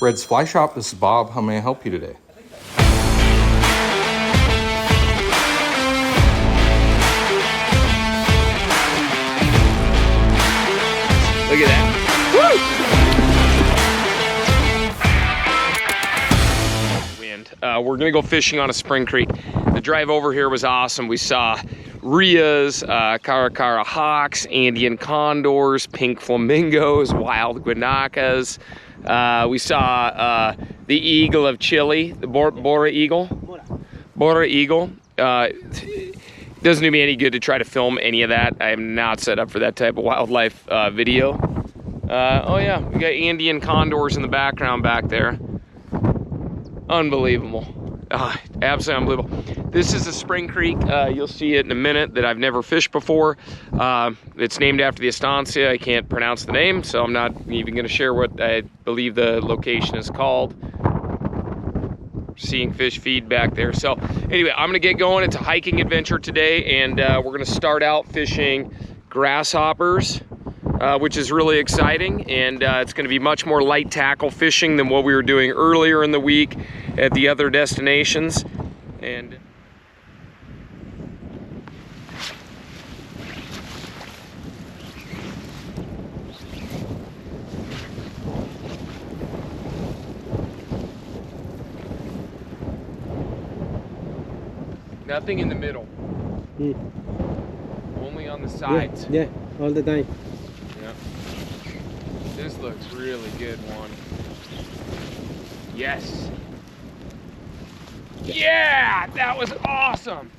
Red's Fly Shop, this is Bob. How may I help you today? Look at that. Woo! Wind. We're gonna go fishing on a spring creek. The drive over here was awesome. We saw Rios, Caracara hawks, Andean condors, pink flamingos, wild guanacas. We saw the eagle of Chile, the Bora eagle. Bora eagle. Doesn't do me any good to try to film any of that. I am not set up for that type of wildlife video. Oh yeah, we got Andean condors in the background back there. Unbelievable. Absolutely unbelievable. This is a spring creek. You'll see it in a minute that I've never fished before. It's named after the Estancia. I can't pronounce the name, so I'm not even going to share what I believe the location is called. Seeing fish feed back there. So anyway, I'm going to get going. It's a hiking adventure today, and we're going to start out fishing grasshoppers, which is really exciting, and it's going to be much more light tackle fishing than what we were doing earlier in the week at the other destinations. And nothing in the middle. Only on the sides. Yeah, all the time. Yeah. This looks really good one. Yes. Yeah, that was awesome.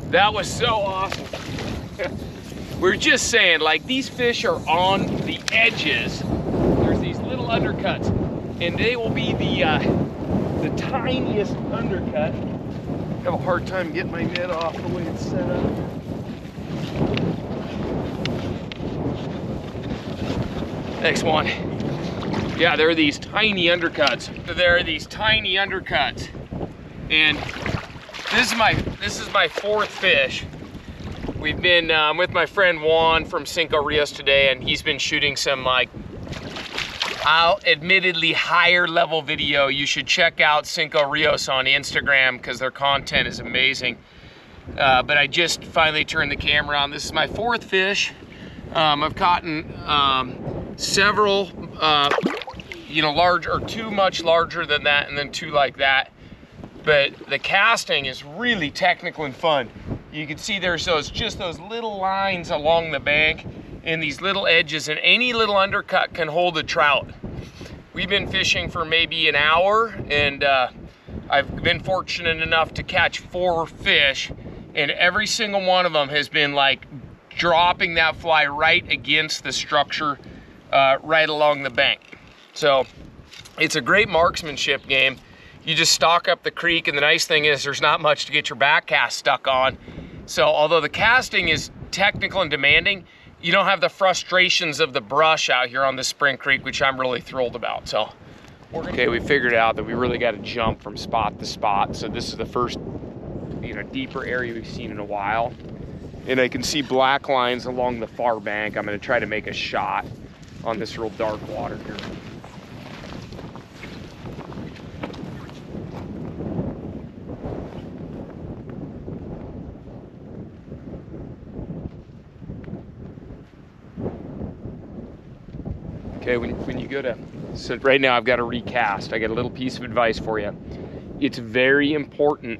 That was so awesome. We're just saying, like, these fish are on the edges. There's these little undercuts, and they will be the tiniest undercut. I have a hard time getting my net off the way it's set up. Next one. Yeah, there are these tiny undercuts. There are these tiny undercuts, and this is my fourth fish. We've been with my friend Juan from Cinco, Rios today, and he's been shooting some, like, admittedly higher level video. You should check out Cinco Rios on Instagram because their content is amazing. But I just finally turned the camera on. This is my fourth fish. I've caught several, you know, large, or two much larger than that, and then two like that. But the casting is really technical and fun. You can see there's just those little lines along the bank and these little edges, and any little undercut can hold a trout. We've been fishing for maybe an hour, and I've been fortunate enough to catch 4 fish, and every single one of them has been like dropping that fly right against the structure right along the bank. So it's a great marksmanship game. You just stalk up the creek, and the nice thing is there's not much to get your back cast stuck on. So although the casting is technical and demanding, you don't have the frustrations of the brush out here on the spring creek, which I'm really thrilled about. So okay, we figured out that we really got to jump from spot to spot. So this is the first, you know, deeper area we've seen in a while. And I can see black lines along the far bank. I'm going to try to make a shot on this real dark water here. Okay, when you go to, so right now I've got to recast. I got a little piece of advice for you. It's very important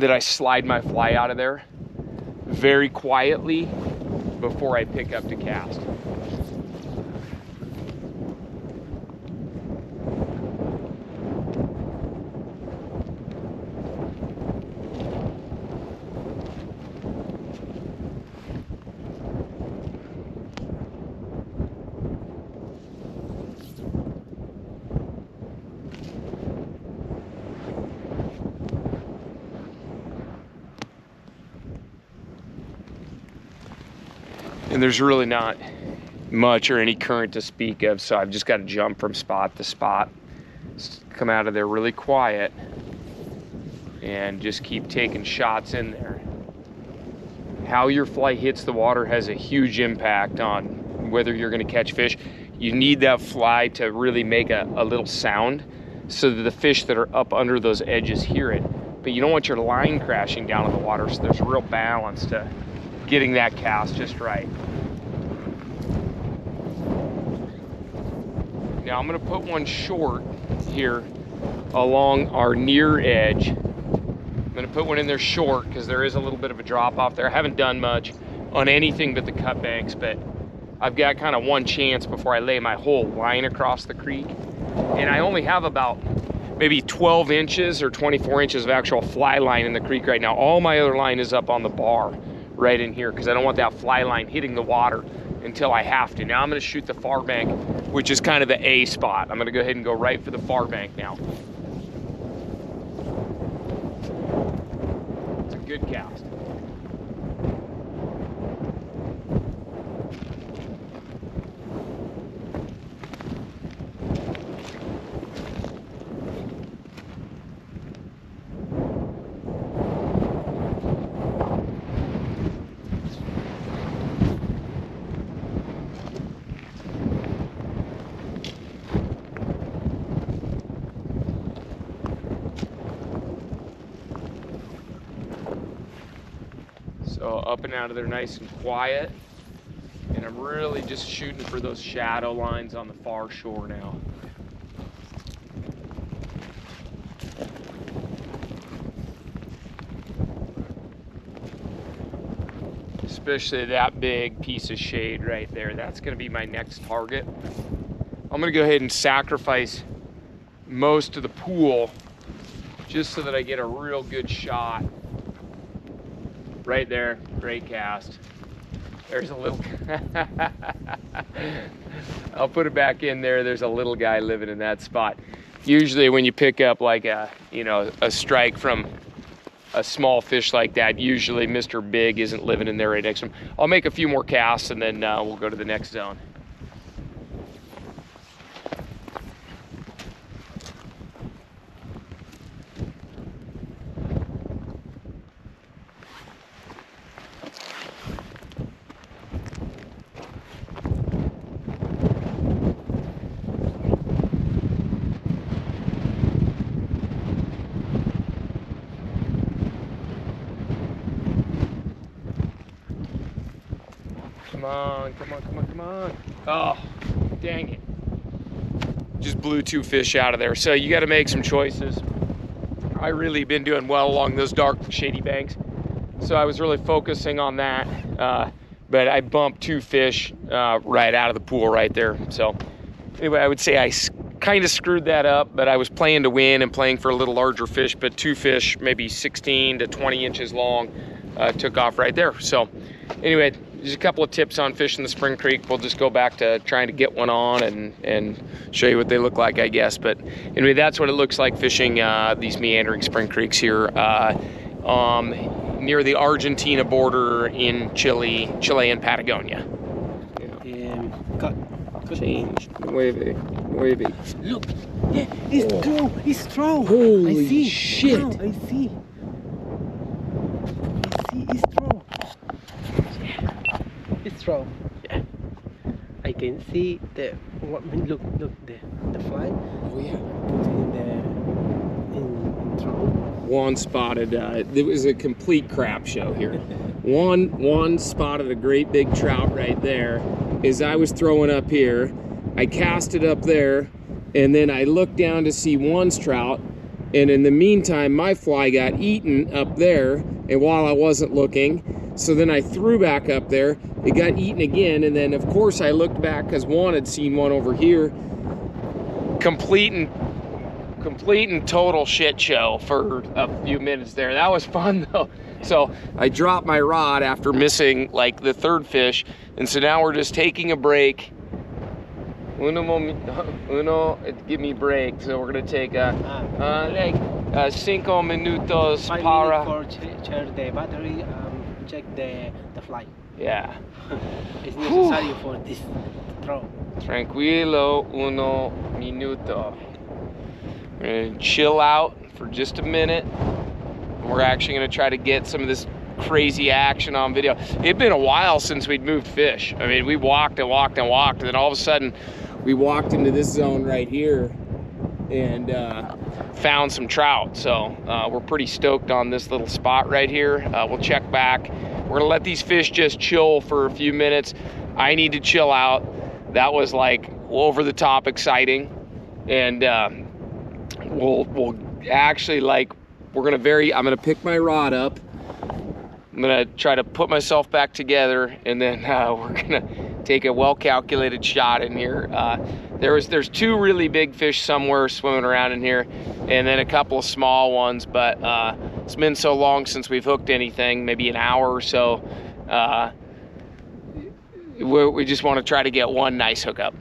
that I slide my fly out of there very quietly before I pick up to cast. And there's really not much or any current to speak of, so I've just got to jump from spot to spot. Just come out of there really quiet. and just keep taking shots in there. How your fly hits the water has a huge impact on whether you're going to catch fish. You need that fly to really make a little sound so that the fish that are up under those edges hear it. But you don't want your line crashing down in the water, so there's a real balance to getting that cast just right. Now I'm going to put one short here along our near edge. I'm going to put one in there short because there is a little bit of a drop off there. I haven't done much on anything but the cut banks, but I've got kind of one chance before I lay my whole line across the creek. And I only have about maybe 12 inches or 24 inches of actual fly line in the creek right now. All my other line is up on the bar right in here because I don't want that fly line hitting the water until I have to. Now I'm going to shoot the far bank, which is kind of the A spot. I'm going to go ahead and go right for the far bank now. It's a good cast. So up and out of there nice and quiet. And I'm really just shooting for those shadow lines on the far shore now. Especially that big piece of shade right there. That's gonna be my next target. I'm gonna go ahead and sacrifice most of the pool just so that I get a real good shot. Right there, great cast. There's a little, I'll put it back in there. There's a little guy living in that spot. Usually when you pick up like a strike from a small fish like that, usually Mr. Big isn't living in there right next to him. I'll make a few more casts and then we'll go to the next zone. Come on, come on, come on, come on. Oh, dang it. Just blew two fish out of there. So you got to make some choices. I really been doing well along those dark, shady banks. So I was really focusing on that. But I bumped two fish right out of the pool right there. So anyway, I would say I kind of screwed that up, but I was playing to win and playing for a little larger fish, but two fish, maybe 16 to 20 inches long, took off right there. So anyway, just a couple of tips on fishing the spring creek. We'll just go back to trying to get one on and show you what they look like, I guess. But anyway, that's what it looks like fishing these meandering spring creeks here near the Argentina border in Chile and Patagonia. Cut. Changed. Wavy. Look, yeah, it's true. It's true. Holy I see. shit. Now, I see. It's true. It's true. Yeah. I can see the look the fly. Oh yeah. In true. Juan spotted, it was a complete crap show here. Juan spotted a great big trout right there. As I was throwing up here, I cast it up there, and then I looked down to see Juan's trout, and in the meantime, my fly got eaten up there, and while I wasn't looking, so then I threw back up there, it got eaten again, and then of course I looked back because Juan had seen one over here. Complete and total shit show for a few minutes there. That was fun though. So I dropped my rod after missing like the third fish, and so now we're just taking a break. Give me a break. So we're gonna take cinco minutos 5 para. minutes for charge the battery. Check the fly. Yeah. It's necessary for this throw. Tranquilo uno minuto. We're gonna chill out for just a minute. We're actually gonna try to get some of this crazy action on video. It'd been a while since we'd moved fish. I mean, we walked and walked and walked, and then all of a sudden we walked into this zone right here and found some trout. So we're pretty stoked on this little spot right here. We'll check back. We're gonna let these fish just chill for a few minutes. I need to chill out. That was like over the top exciting, and we'll actually, like, I'm gonna pick my rod up. I'm gonna try to put myself back together, and then we're gonna take a well-calculated shot in here. There's two really big fish somewhere swimming around in here, and then a couple of small ones, but it's been so long since we've hooked anything, maybe an hour or so. We just want to try to get one nice hookup.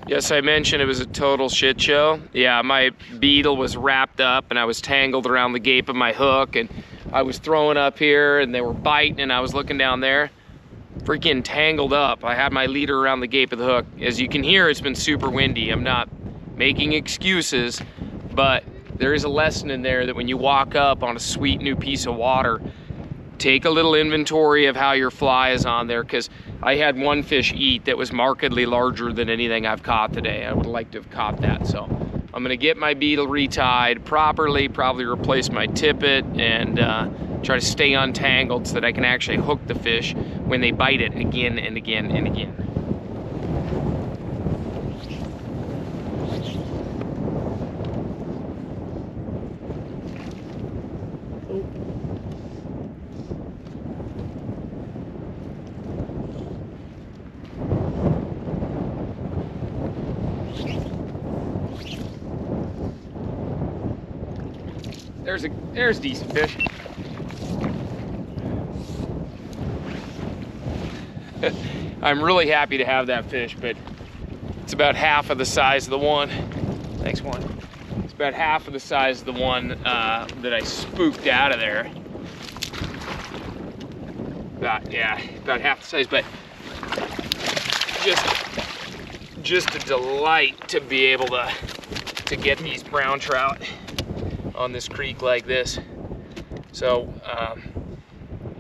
Yes, I mentioned it was a total shit show. Yeah, my beetle was wrapped up and I was tangled around the gape of my hook, and I was throwing up here and they were biting, and I was looking down there, freaking tangled up. I had my leader around the gape of the hook. As you can hear, it's been super windy. I'm not making excuses, but there is a lesson in there that when you walk up on a sweet new piece of water, take a little inventory of how your fly is on there, because I had one fish eat that was markedly larger than anything I've caught today. I would like to have caught that. So I'm gonna get my beetle retied properly, probably replace my tippet, and try to stay untangled so that I can actually hook the fish when they bite it again and again and again. There's a decent fish. I'm really happy to have that fish, but it's about half of the size of the one. Thanks, one. It's about half of the size of the one that I spooked out of there. About half the size, but just a delight to be able to get these brown trout on this creek like this. So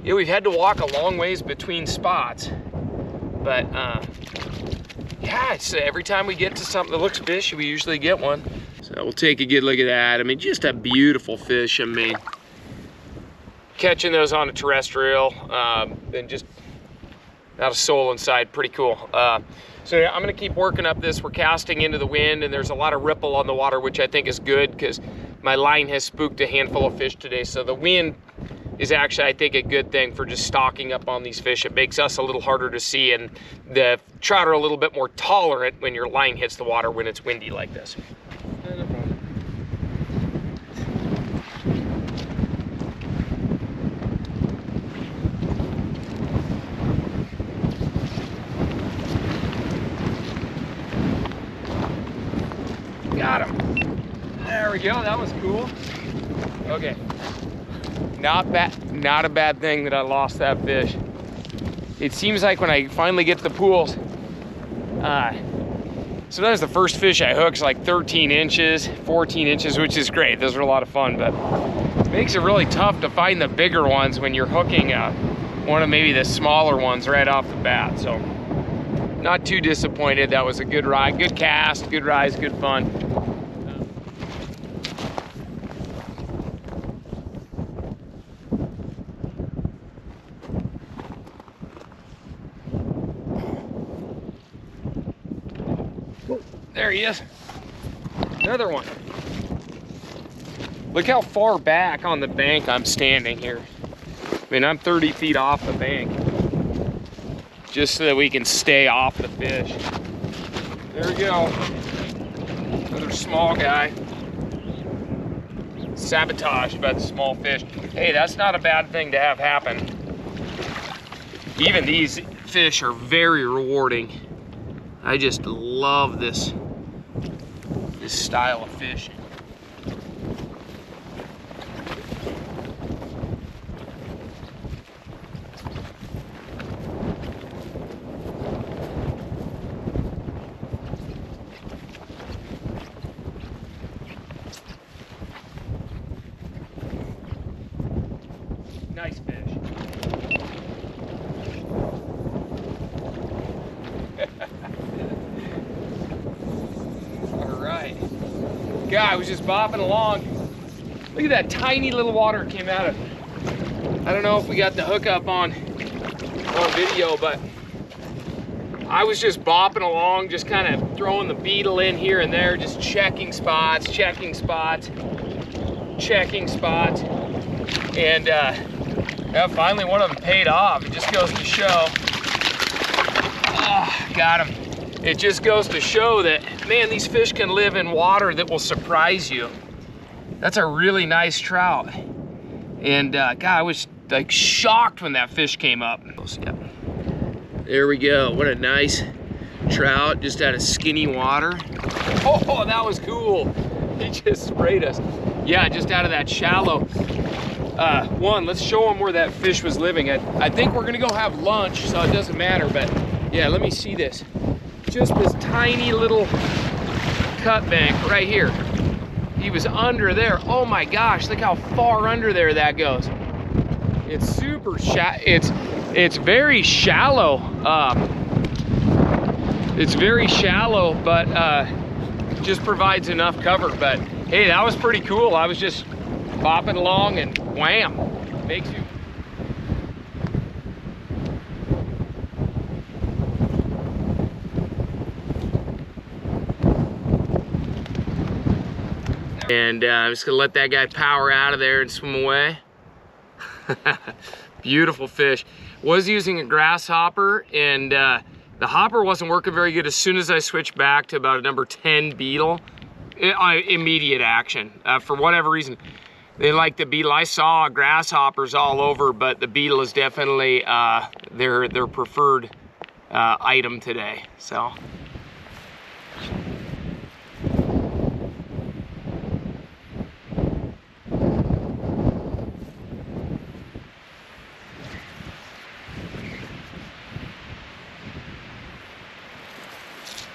yeah, we've had to walk a long ways between spots, but yeah, it's every time we get to something that looks fishy, we usually get one. So we'll take a good look at that. I mean, just a beautiful fish. I mean, catching those on a terrestrial and just not a soul inside, pretty cool. So yeah, I'm gonna keep working up this. We're casting into the wind, and there's a lot of ripple on the water, which I think is good because my line has spooked a handful of fish today. So the wind is actually, I think, a good thing for just stocking up on these fish. It makes us a little harder to see, and the trout are a little bit more tolerant when your line hits the water when it's windy like this. Got him. There we go, that was cool. Okay, not a bad thing that I lost that fish. It seems like when I finally get to the pools, sometimes the first fish I hook's like 13 inches, 14 inches, which is great. Those are a lot of fun, but it makes it really tough to find the bigger ones when you're hooking one of maybe the smaller ones right off the bat. So not too disappointed. That was a good ride, good cast, good rise, good fun. There he is. Another one. Look how far back on the bank I'm standing here. I mean, I'm 30 feet off the bank, just so that we can stay off the fish. There we go. Another small guy. Sabotage about the small fish. Hey, that's not a bad thing to have happen. Even these fish are very rewarding. I just love this style of fishing. Nice fish. All right. God, I was just bopping along. Look at that tiny little water it came out of. I don't know if we got the hookup on video, but I was just bopping along, just kind of throwing the beetle in here and there, just checking spots, checking spots, checking spots. And yeah, finally one of them paid off. It just goes to show. Oh, got him. It just goes to show that, man, these fish can live in water that will surprise you. That's a really nice trout. And God, I was like shocked when that fish came up. Yep. There we go. What a nice trout, just out of skinny water. Oh, that was cool. He just sprayed us. Yeah, just out of that shallow. Let's show them where that fish was living. I think we're gonna go have lunch, so it doesn't matter, but yeah, let me see this. Just this tiny little cut bank right here. He was under there. Oh my gosh, look how far under there that goes. It's super it's very shallow. It's very shallow, but just provides enough cover. But hey, that was pretty cool. I was just bopping along and wham, makes you. And I'm just gonna let that guy power out of there and swim away. Beautiful fish. Was using a grasshopper, and the hopper wasn't working very good. As soon as I switched back to about a number 10 beetle, immediate action. For whatever reason, they like the beetle. I saw grasshoppers all over, but the beetle is definitely their preferred item today. So.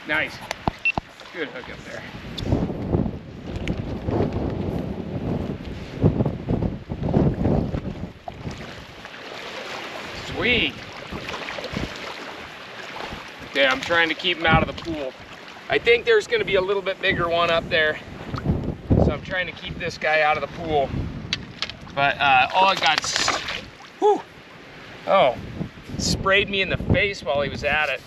Nice. Good hook up there. Sweet. Okay, I'm trying to keep him out of the pool. I think there's going to be a little bit bigger one up there, so I'm trying to keep this guy out of the pool. But oh, it got, whew, oh, sprayed me in the face while he was at it.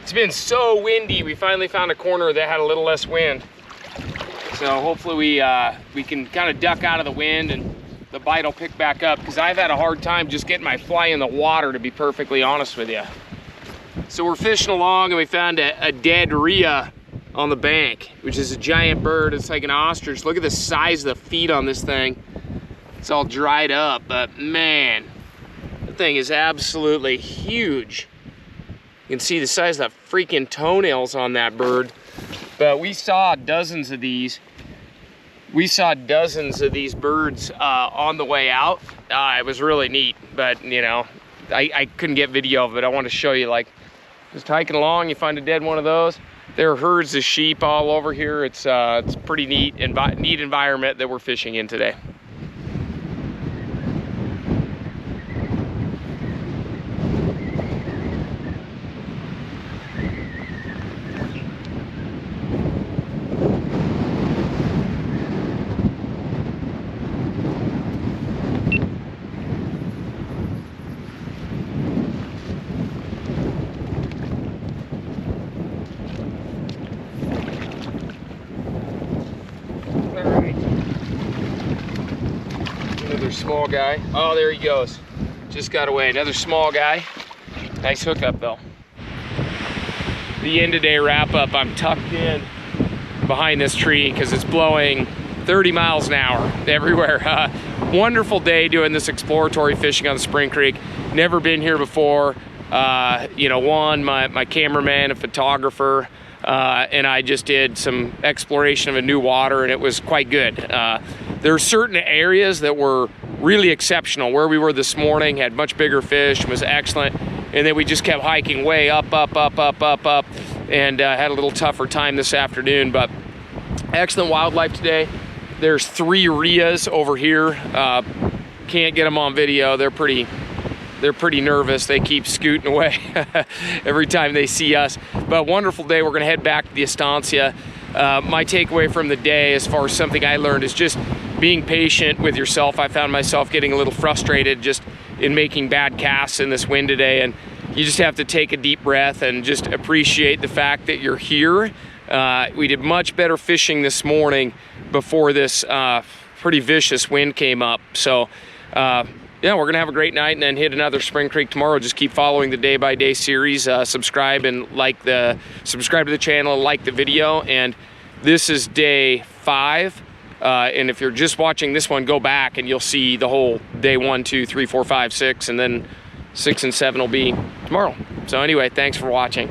It's been so windy. We finally found a corner that had a little less wind. So hopefully we can kind of duck out of the wind and the bite will pick back up, because I've had a hard time just getting my fly in the water, to be perfectly honest with you. So we're fishing along and we found a dead Rios on the bank, which is a giant bird. It's like an ostrich. Look at the size of the feet on this thing. It's all dried up, but man, the thing is absolutely huge. You can see the size of the freaking toenails on that bird. But we saw dozens of these. We saw dozens of these birds on the way out. It was really neat, but you know, I couldn't get video of it. I want to show you, like, just hiking along, you find a dead one of those. There are herds of sheep all over here. It's pretty neat environment that we're fishing in today. Small guy. Oh, there he goes. Just got away. Another small guy. Nice hookup though. The end of day wrap up. I'm tucked in behind this tree because it's blowing 30 miles an hour everywhere. Wonderful day doing this exploratory fishing on Spring Creek. Never been here before. You know, my cameraman, a photographer, and I just did some exploration of a new water, and it was quite good. There are certain areas that were really exceptional. Where we were this morning had much bigger fish, was excellent, and then we just kept hiking way up, and had a little tougher time this afternoon. But excellent wildlife today. There's 3 Rios over here. Can't get them on video. They're pretty nervous. They keep scooting away every time they see us. But wonderful day. We're gonna head back to the Estancia. My takeaway from the day, as far as something I learned, is just being patient with yourself. I found myself getting a little frustrated just in making bad casts in this wind today, and you just have to take a deep breath and just appreciate the fact that you're here. We did much better fishing this morning before this pretty vicious wind came up. So yeah, we're gonna have a great night and then hit another Spring Creek tomorrow. Just keep following the day-by-day series. Subscribe to the channel, like the video. And this is day 5. And if you're just watching this one, go back and you'll see the whole day 1, 2, 3, 4, 5, 6, and then 6 and 7 will be tomorrow. So anyway, thanks for watching.